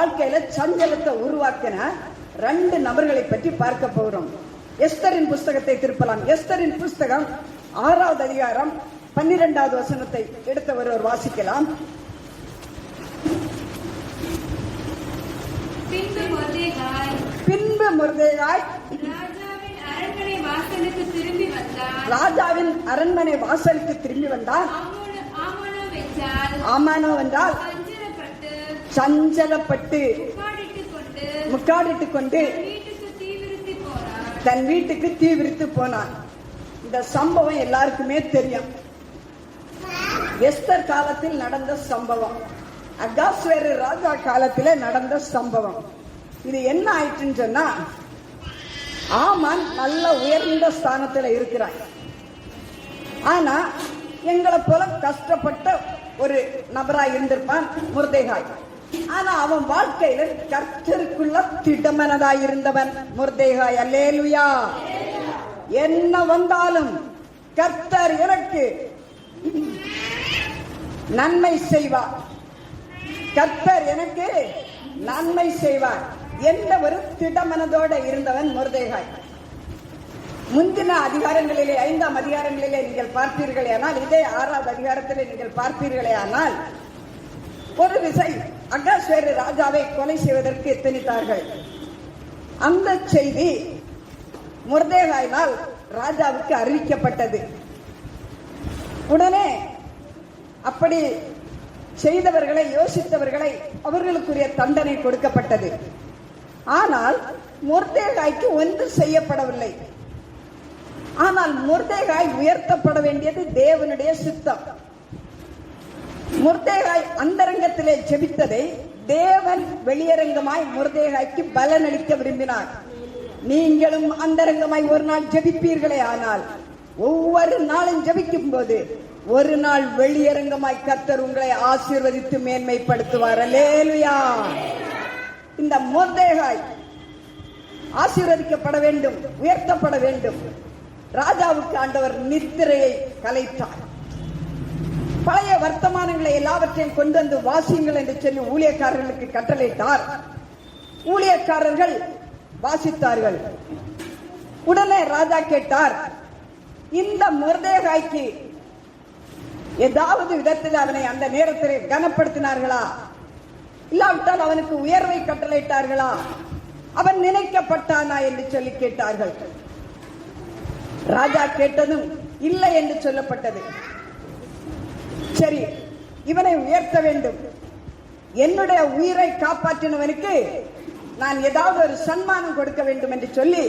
வாழ்க்கையில சஞ்சலத்தை உருவாக்கின 2 நபர்களை பற்றி பார்க்க போகிறோம். எஸ்தரின் புஸ்தகத்தை திருப்பலாம். எஸ்தரின் புஸ்தகம் 6வது அதிகாரம் 12வது வசனத்தை எடுத்த ஒருவர் வாசிக்கலாம். பின்பு மொர்தெகாய் ராஜாவின் அரண்மனை வாசலுக்கு திரும்பி வந்தார். ஆமானோ என்றால் சஞ்சலப்பட்டு முக்காடிட்டு கொண்டு தன் வீட்டுக்கு தீ விரித்து போனான். இந்த சம்பவம் எல்லாருக்குமே தெரியும். எஸ்தர் காலத்தில் நடந்த சம்பவம், அகாஸ்வேரு ராஜா காலத்தில் நடந்த சம்பவம். இது என்ன ஆயிடுச்சுன்னு சொன்னா, ஆமான் நல்ல உயர்ந்த ஸ்தானத்துல இருக்கிறான். ஆனா எங்களை போல கஷ்டப்பட்ட ஒரு நபராய் இருந்திருப்பான் மொர்தெகாய். ஆனா அவன் வாழ்க்கையில கர்த்தருக்குள்ள திடமனதாய் இருந்தவன் மொர்தெகாய். அல்லேலூயா. என்ன வந்தாலும் கர்த்தர் எனக்கு நன்மை செய்வார், கர்த்தர் எனக்கு நன்மை செய்வார் என்ற ஒரு திடமனதோட இருந்தவன் மொர்தெகாய். முந்தின அதிகாரங்களிலே 5ஆம் அதிகாரங்களிலே நீங்கள் பார்ப்பீர்களே ஆனால், இதே 6வது அதிகாரத்திலே நீங்கள் பார்ப்பீர்களே ஆனால், ஒரு விசை அகாஸ்வேரு ராஜாவை கொலை செய்வதற்கு எத்தனித்தார்கள். அந்த செய்தி மொர்தெகாயினால் ராஜாவுக்கு அறிவிக்கப்பட்டது. உடனே அப்படி செய்தவர்களை, யோசித்தவர்களை அவர்களுக்குரிய தண்டனை கொடுக்கப்பட்டது. ஆனால் மொர்தெகாய்க்கு ஒன்று செய்யப்படவில்லை. ஆனால் மொர்தெகாய் உயர்த்தப்பட வேண்டியது தேவனுடைய சித்தம். மொர்தெகாய் அந்தரங்கத்திலே ஜெபித்ததை தேவன் வெளியரங்கமாய் மொர்தெகாய்க்கு பலனளிக்க விரும்பினார். நீங்களும் அந்தரங்கமாய் ஒரு நாள் ஜெபிப்பீர்களே ஆனால், ஒவ்வொரு நாளும் ஜெபிக்கும் போது ஒரு நாள் வெளியரங்கமாய் கர்த்தர் உங்களை ஆசீர்வதித்து மேன்மைப்படுத்துவார். அல்லேலூயா. இந்த மொர்தெகாய் ஆசீர்வதிக்கப்பட வேண்டும், உயர்த்தப்பட வேண்டும். ராஜாவுக்கு ஆண்டவர் நித்திரையை கலைத்தார். பழைய வர்த்தமானங்களை எல்லாவற்றையும் கொண்டு வந்து வாசியுங்கள் என்று சொல்லி ஊழியக்காரர்களுக்கு கட்டளையிட்டார். ஊழியக்காரர்கள் வாசித்தார்கள். உடனே ராஜா கேட்டார், இந்த மொர்தெகாய்க்கு ஏதாவது விதத்தில் அவனை அந்த நேரத்தில் கனப்படுத்தினார்களா, இல்லாவிட்டால் அவனுக்கு உயர்வை கட்டளையிட்டார்களா, அவன் நினைக்கப்பட்டானா என்று சொல்லி கேட்டார்கள். ராஜா கேட்டதும் இல்லை என்று சொல்லப்பட்டது. சரி, இவனை உயர்த்த வேண்டும், என்னுடைய உயிரை காப்பாற்றினவனுக்கு நான் ஏதாவது ஒரு சன்மானம் கொடுக்க வேண்டும் என்று சொல்லி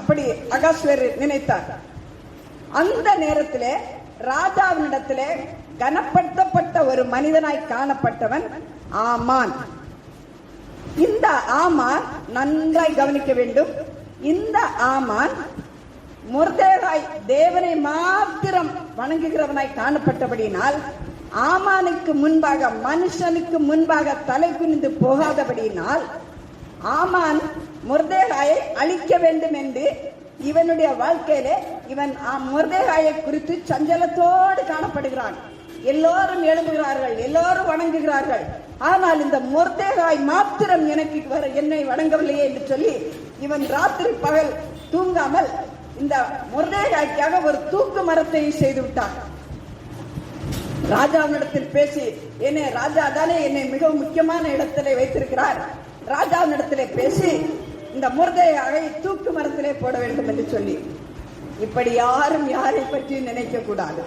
அப்படி அகாஸ்வேரு நினைத்தார். அந்த நேரத்திலே ராஜாவினிடத்திலே கனப்படுத்தப்பட்ட ஒரு மனிதனாய் காணப்பட்டவன் ஆமான். இந்த ஆமான் நன்றாய் கவனிக்க வேண்டும். இந்த ஆமான் மொர்தெகாய் தேவனை மாத்திரம் வணங்குகிறவனாய் காணப்பட்டபடியினால், ஆமானுக்கு முன்பாக, மனுஷனுக்கு முன்பாக தலை குனிந்து போகாதபடியினால், ஆமான் மொர்தெகாயை அழிக்க வேண்டும் என்று இவனுடைய வாழ்க்கையிலே இவன் மொர்தெகாயை குறித்து சஞ்சலத்தோடு காணப்படுகிறான். எல்லோரும் எழும்புகிறார்கள், எல்லோரும் வணங்குகிறார்கள். ஆனால் இந்த மொர்தெகாய் மாத்திரம் என்னை வணங்கவில்லையே என்று சொல்லி இவன் ராத்திரி பகல் தூங்காமல் இந்த மொர்தெகாய்க்காக ஒரு தூக்கு மரத்தை செய்து விட்டார். ராஜாவினிடத்தில் பேசி, என்னை ராஜா தானே என்னை மிகவும் முக்கியமான இடத்திலே வைத்திருக்கிறார், ராஜாவினிடத்திலே பேசி இந்த மொர்தெகாயை தூக்கு மரத்திலே போட வேண்டும் என்று சொல்லி. இப்படி யாரும் யாரை பற்றி நினைக்க கூடாது.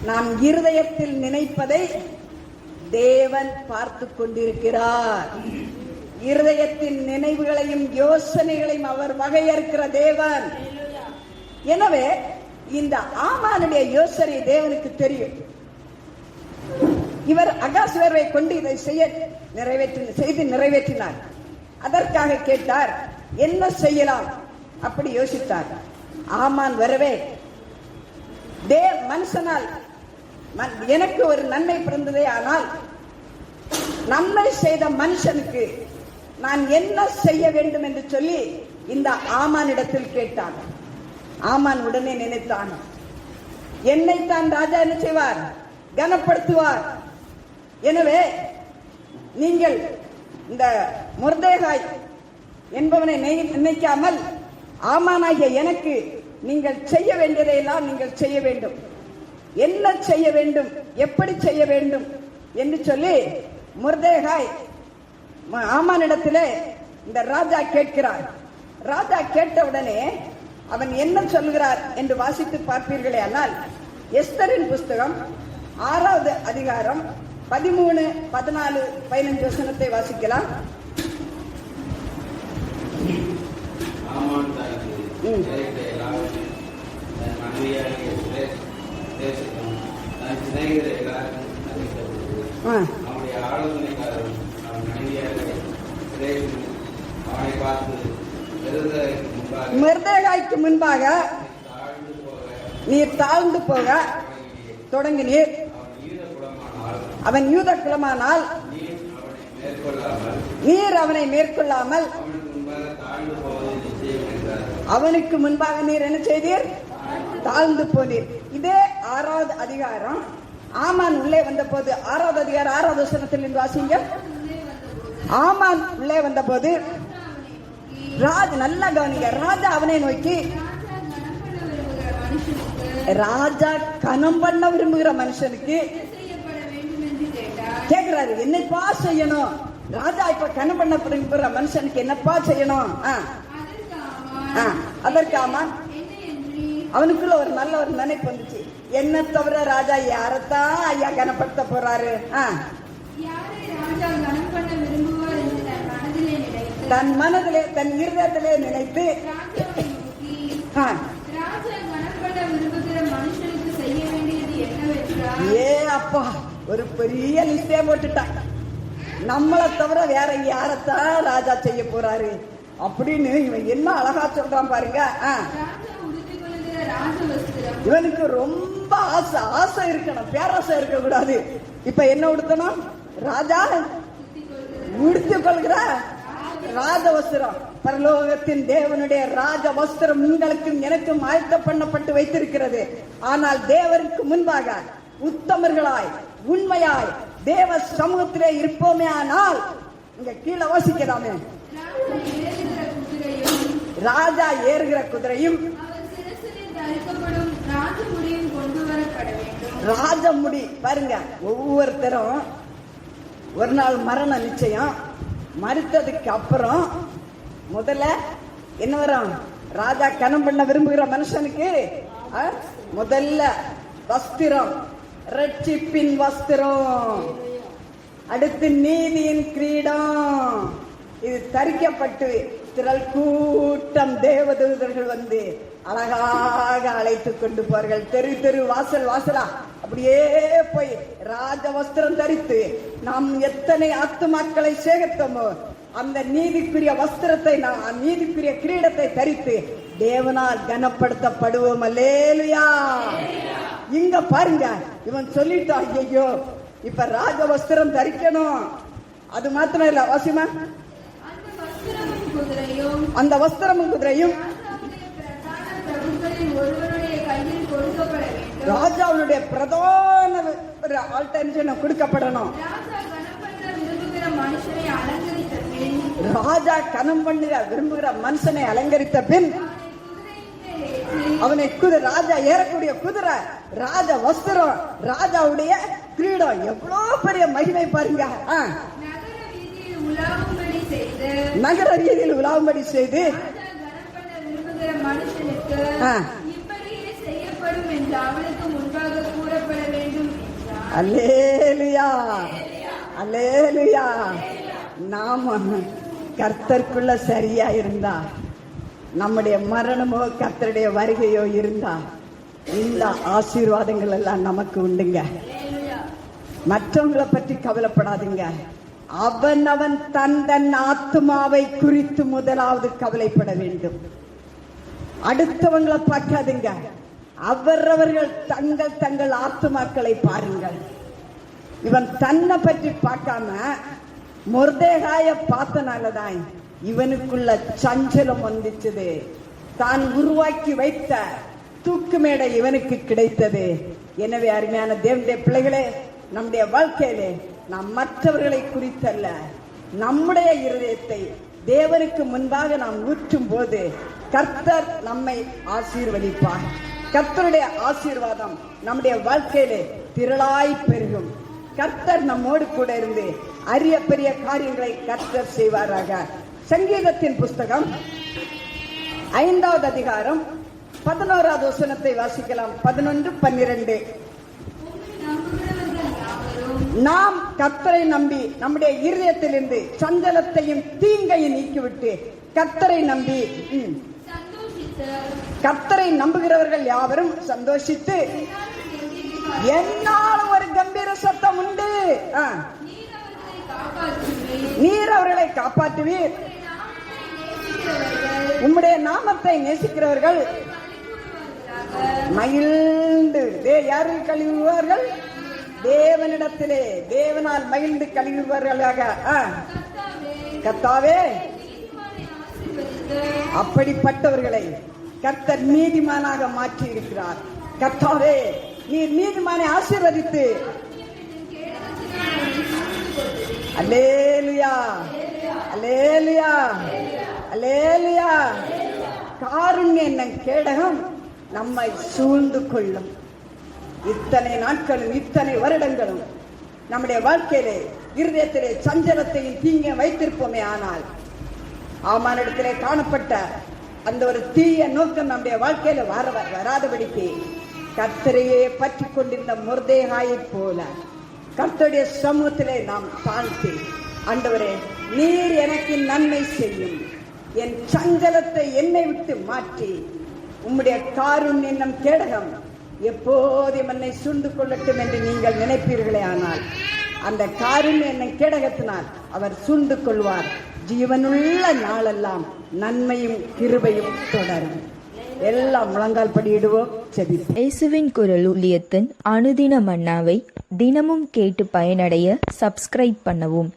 நாம் இருதயத்தில் நினைப்பதை தேவன் பார்த்து கொண்டிருக்கிறார். இருதயத்தின் நினைவுகளையும் யோசனைகளையும் அவர் வகையறுக்கிற தேவன். எனவே இந்த ஆமானுடைய யோசனை தேவனுக்கு தெரியும். இவர் அகாஸ்வேரை கொண்டு இதை செய்து நிறைவேற்றினார். அதற்காக கேட்டார், என்ன செய்யலாம்? அப்படி யோசித்தார். ஆமான் வரவே, மனுஷனால் எனக்கு ஒரு நன்மை பிறந்ததே, ஆனால் நன்மை செய்த மனுஷனுக்கு நான் என்ன செய்ய வேண்டும் என்று சொல்லி இந்த ஆமானிடத்தில் கேட்டான். ஆமான் உடனே நினைத்தான், என்னைத்தான் ராஜா என்ன செய்வார்? கனப்படுத்துவார். எனவே நீங்கள் இந்த மொர்தேகாய் என்பவனை நினைக்காமல் ஆமானாகிய எனக்கு நீங்கள் செய்ய வேண்டியதையெல்லாம் நீங்கள் செய்ய வேண்டும், என்ன செய்ய வேண்டும், எப்படி செய்ய வேண்டும் என்று சொல்லி மொர்தேகாய் ஆமானிடத்திலே இந்த ராஜா கேட்கிறார். ராஜா கேட்டவுடனே அவன் என்ன சொல்கிறார் என்று வாசித்து பார்ப்பீர்களே ஆனால், எஸ்தரின் புஸ்தகம் 6வது அதிகாரம் 13, 14, 15 வசனத்தை வாசிக்கலாம். மொர்தேகாய்க்கு முன்பாக நீர் தாழ்ந்து போக தொடங்கினீர். அவன் யூத குலமானால் நீர் அவனை மேற்கொள்ளாமல் அவனுக்கு முன்பாக நீர் என்ன செய்தீர்? தாழ்ந்து போனீர். இதே 6வது அதிகாரம் ஆமான் உள்ளே வந்த போது, 6வது அதிகாரம் 6வது வசனத்தில் வாசிங்க. ஆமான் உள்ளே வந்த போது நல்லா கவனிங்க, ராஜா அவனை நோக்கி, ராஜா கனம் பண்ண விரும்புகிற மனுஷனுக்கு கேட்கிறாரு, என்னப்பா செய்யணும்? ராஜா இப்ப கனம் பண்ண விரும்புகிற மனுஷனுக்கு என்னப்பா செய்யணும்? அதற்கு ஆமான் அவனுக்குள்ள ஒரு நல்ல ஒரு நினைப்பு வந்துச்சு. என்ன தவிர ராஜா யாரத்தான் ஐயா கனப்படுத்த போறாரு? தன் மனதிலே தன் இருதயத்திலே நினைத்து ஏ அப்பா ஒரு பெரிய லிஸ்டே போட்டுட்டான். நம்மளை தவிர வேற யாரத்தான் ராஜா செய்ய போறாரு அப்படின்னு இவன் என்ன அழகா சொல்றான் பாருங்க. இவனுக்கு ரொம்ப ஆசை இருக்கணும், பேராசை இருக்க கூடாது. இப்ப என்ன உடுத்தணும்? ராஜா உடுத்திக் கொள்கிற ராஜவஸ்திரம், பரலோகத்தின் தேவனுடைய ராஜவஸ்திரம் உங்களுக்கும் எனக்கும் ஆயத்த பண்ணப்பட்டு வைத்திருக்கிறது. ஆனால் தேவருக்கு முன்பாக உத்தமர்களாய் உண்மையாய் தேவ சமூகத்திலே இருப்போமே ஆனால், இங்க கீழே வாசிக்கலாமே, ராஜா ஏறுகிற குதிரையும் ராஜமுடி பாருங்க. ஒவ்வொருத்தரும் ஒரு நாள் மரண நிச்சயம். மறுத்ததுக்கு அப்புறம் முதல்ல என்ன வரும்? ராஜா கனம் பண்ண விரும்புகிற மனுஷனுக்கு முதல்ல வஸ்திரம், ரட்சிப்பின் வஸ்திரம், அடுத்து நீதியின் கிரீடம். இது தரிக்கப்பட்டு திரள் கூட்டம் தேவதூதர்கள் வந்து அழகாக அழைத்துக் கொண்டு போவார்கள். தெரு தெரு வாசல் வாசலா அப்படியே போய் ராஜ வஸ்திரம் தரித்து நாம் எத்தனை ஆத்துமாக்களை சேகரித்தோமோ அந்த நீதிக்குரிய வஸ்திரத்தை, நீதிக்குரிய கிரீடத்தை தரித்து தேவனால் கனப்படுத்தப்படுவோம். அல்லேலூயா. இங்க பாருங்க, இவன் சொல்லிட்டான், ஐயோ இப்ப ராஜ வஸ்திரம் தரிக்கணும். அது மாத்திரம் இல்ல, வாசிமா, அந்த வஸ்திரமும் குதிரையும் ராஜாவுடைய பிரதான கொடுக்கப்படணும். ராஜா கனம் பண்ணுற விரும்புகிற மனுஷனை அலங்கரித்த பின் அவனை ராஜா ஏறக்கூடிய குதிரை, ராஜ வஸ்திரம், ராஜாவுடைய கிரீடம். எவ்வளவு பெரிய மகிமை பாருங்க. நகர வீதியில் உலாவும்படி செய்து அல்லேலூயா அல்லேலூயா. நாம கர்த்தருக்குள்ள சரியா இருந்தா, நம்முடைய மரணமோ கர்த்தருடைய வருகையோ இருந்தா, இந்த ஆசீர்வாதங்கள் எல்லாம் நமக்கு உண்டுங்க. மற்றவங்களை பற்றி கவலைப்படாதீங்க. அவன் தன் ஆத்துமாவை குறித்து முதலாவது கவலைப்பட வேண்டும். அடுத்தவங்களை பார்க்காதுங்க, அவரவர்கள் தங்கள் ஆத்துமாக்களை பாருங்கள். இவன் தன்னை பற்றி பார்க்காம மொர்தேகாய பார்த்தனாலதான் இவனுக்குள்ள சஞ்சலம் வந்துச்சது. தான் உருவாக்கி வைத்த தூக்கு மேடை இவனுக்கு கிடைத்தது. எனவே அருமையான தேவனுடைய பிள்ளைகளே, நம்முடைய வாழ்க்கையிலே நாம் மற்றவர்களை குறித்தல்ல, நம்முடைய இருதயத்தை தேவனுக்கு முன்பாக நாம் ஊற்றும் போது கர்த்தர் நம்மை ஆசீர்வதிப்பார். கர்த்தருடைய ஆசீர்வாதம் நம்முடைய வாழ்க்கையிலே திரளாய் பெருகும். கர்த்தர் நம்மோடு கூட இருந்து அரிய பெரிய காரியங்களை கர்த்தர் செய்வாராக. சங்கீதத்தின் புஸ்தகம் 5வது அதிகாரம் 11வது வசனத்தை வாசிக்கலாம். 11, 12. நாம் கர்த்தரை நம்பி நம்முடைய இருதயத்திலிருந்து சஞ்சலத்தையும் தீங்கையும் நீக்கிவிட்டு கர்த்தரை நம்பி கர்த்தரை நம்புகிறவர்கள் யாவரும் சந்தோஷித்து என்னாலும் ஒரு கம்பீர சத்தம் உண்டு. நீர் அவர்களை காப்பாற்றுவீர். உம்முடைய நாமத்தை நேசிக்கிறவர்கள் மகிழ்ந்து யாரை கழுவுவார்கள்? தேவனிடத்திலே தேவனால் மகிழ்ந்து கழுவுவார்களாக. கர்த்தாவே, அப்படிப்பட்டவர்களை கர்த்தர் நீதிமானாக மாற்றி இருக்கிறார். கர்த்தாவே, நீர் நீதிமானை ஆசீர்வதித்து அல்லேலூயா அல்லேலூயா அல்லேலூயா காருண்ய என்னும் கேடகம் நம்மை சூழ்ந்து கொள்ளும். இத்தனை நாட்களும் இத்தனை வருடங்களும் நம்முடைய வாழ்க்கையிலே இருதயத்திலே சஞ்சலத்தையும் தீங்க வைத்திருப்போமே, ஆனால் ஆமானிடத்திலே காணப்பட்ட அந்த ஒரு தீய நோக்கம் நம்முடைய வாழ்க்கையில வராதபடிக்கு கர்த்தரையே பற்றி கொண்டிருந்த மொர்தெகாயை போல கர்த்தருடைய சமூகத்திலே நாம் தாழ்த்தி, ஆண்டவரே, நீர் எனக்கு நன்மை செய்யும், என் சஞ்சலத்தை என்னை விட்டு மாற்றி உம்முடைய காருண்ய என்னும் கேடகம் எப்போதும் என்னை சூழ்ந்து கொள்ளட்டும் என்று நீங்கள் நினைப்பீர்களே, ஆனால் அந்த காருண்ய என்னும் கேடகத்தினால் அவர் சூழ்ந்து கொள்வார். ஜீவனுள்ள நாளெல்லாம் நன்மையும் கிருபையும் தொடரும். எல்லாம் முழங்கால் படியிடுவோம், செபிப்போம். இயேசுவின் குரல் ஊழியத்தின் அனுதின மன்னாவை தினமும் கேட்டு பயனடைய சப்ஸ்கிரைப் பண்ணவும்.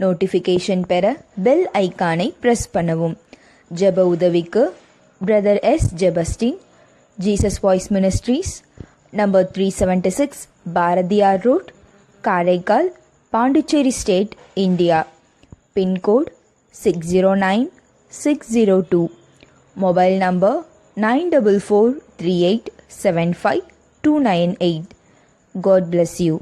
நோட்டிஃபிகேஷன் பெற பெல் ஐக்கானை பிரஸ் பண்ணவும். ஜெப உதவிக்கு brother S. Jebastin, Jesus voice ministries, number 376 Bharathiyar road, Karaikal, Pondicherry state, India. Pincode 609602. Mobile number 9443875298. God bless you.